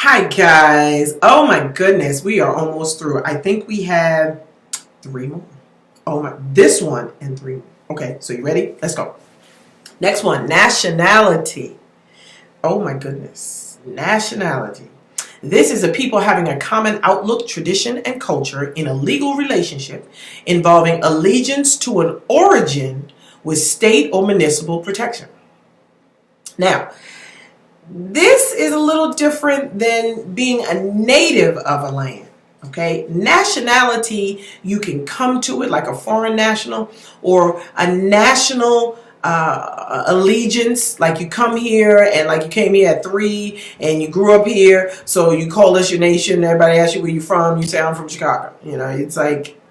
Hi guys. Oh my goodness, we are almost through. I think we have 3 more. Oh my, this one and 3 more. Okay, so you ready? Let's go. Next one, nationality. Oh my goodness, nationality. This is a people having a common outlook, tradition, and culture in a legal relationship involving allegiance to an origin with state or municipal protection. Now, this is a little different than being a native of a land. Okay, nationality, you can come to it like a foreign national or a national allegiance, like you come here and like you came here at 3 and you grew up here, so you call this your nation. Everybody asks you where you're from, you say I'm from Chicago. You know, it's like,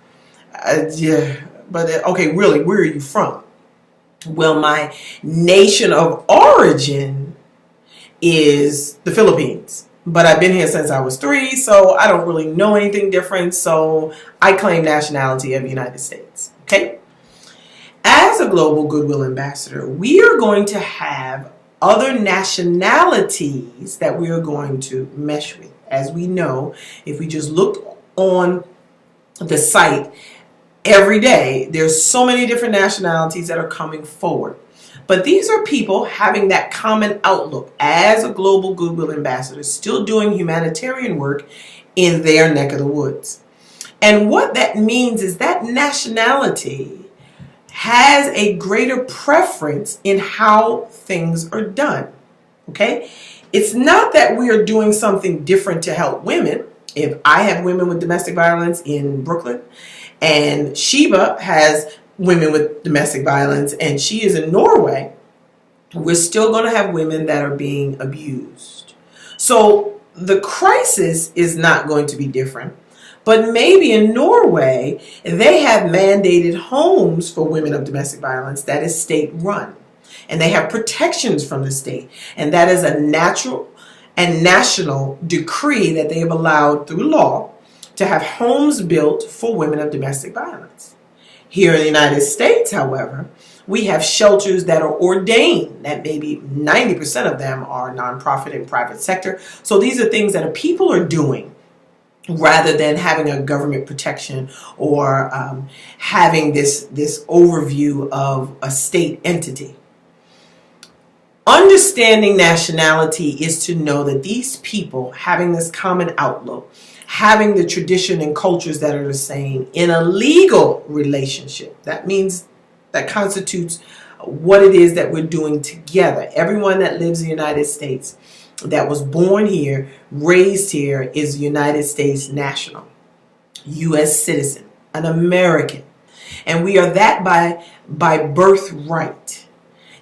yeah, but okay, really, where are you from? Well, my nation of origin is the Philippines, but I've been here since I was 3, so I don't really know anything different, so I claim nationality of the United States. Okay, as a global goodwill ambassador, we are going to have other nationalities that we are going to mesh with. As we know, if we just look on the site every day, there's so many different nationalities that are coming forward. But these are people having that common outlook as a global goodwill ambassador, still doing humanitarian work in their neck of the woods. And what that means is that nationality has a greater preference in how things are done. Okay? It's not that we are doing something different to help women. If I have women with domestic violence in Brooklyn and Sheba has women with domestic violence and she is in Norway, we're still going to have women that are being abused. So the crisis is not going to be different, but maybe in Norway they have mandated homes for women of domestic violence that is state run, and they have protections from the state, and that is a natural and national decree that they have allowed through law to have homes built for women of domestic violence. Here in the United States, however, we have shelters that are ordained, that maybe 90% of them are nonprofit and private sector. So these are things that people are doing rather than having a government protection or having this overview of a state entity. Understanding nationality is to know that these people having this common outlook, having the tradition and cultures that are the same in a legal relationship. That means that constitutes what it is that we're doing together. Everyone that lives in the United States, that was born here, raised here, is a United States national, U.S. citizen, an American. And we are that by birthright.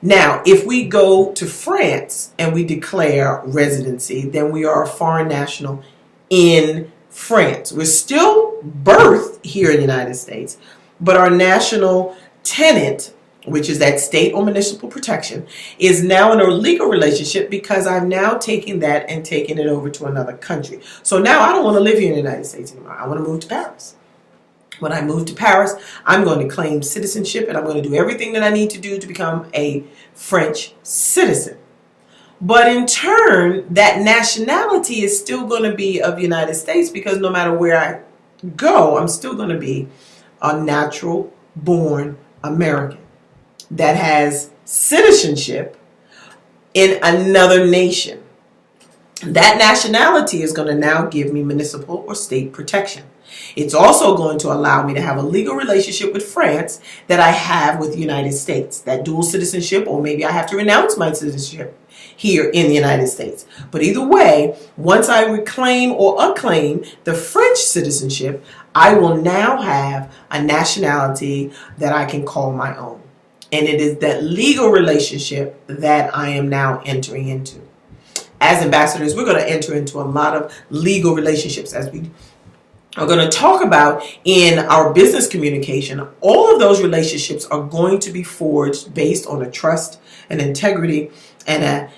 Now, if we go to France and we declare residency, then we are a foreign national in France. We're still birthed here in the United States, but our national tenant, which is that state or municipal protection, is now in a legal relationship because I've now taken that and taken it over to another country. So now I don't want to live here in the United States anymore. I want to move to Paris. When I move to Paris, I'm going to claim citizenship and I'm going to do everything that I need to do to become a French citizen. But in turn, that nationality is still going to be of the United States because no matter where I go, I'm still going to be a natural born American that has citizenship in another nation. That nationality is going to now give me municipal or state protection. It's also going to allow me to have a legal relationship with France that I have with the United States, that dual citizenship, or maybe I have to renounce my citizenship here in the United States. But either way, once I reclaim or acclaim the French citizenship, I will now have a nationality that I can call my own. And it is that legal relationship that I am now entering into. As ambassadors, we're going to enter into a lot of legal relationships as we are going to talk about in our business communication. All of those relationships are going to be forged based on a trust, an integrity, and an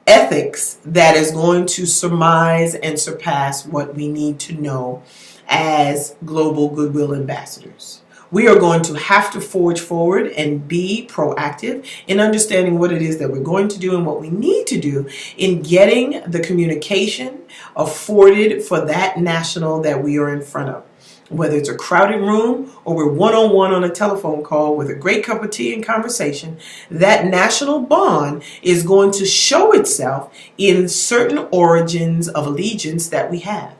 ethics that is going to surmise and surpass what we need to know as global goodwill ambassadors. We are going to have to forge forward and be proactive in understanding what it is that we're going to do and what we need to do in getting the communication afforded for that national that we are in front of. Whether it's a crowded room or we're one-on-one on a telephone call with a great cup of tea and conversation, that national bond is going to show itself in certain origins of allegiance that we have.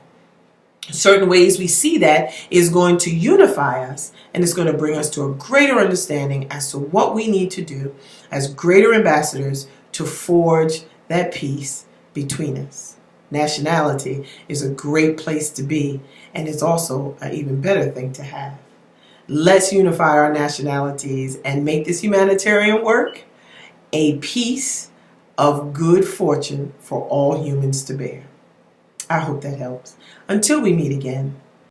Certain ways we see that is going to unify us, and it's going to bring us to a greater understanding as to what we need to do as greater ambassadors to forge that peace between us. Nationality is a great place to be, and it's also an even better thing to have. Let's unify our nationalities and make this humanitarian work a piece of good fortune for all humans to bear. I hope that helps. Until we meet again,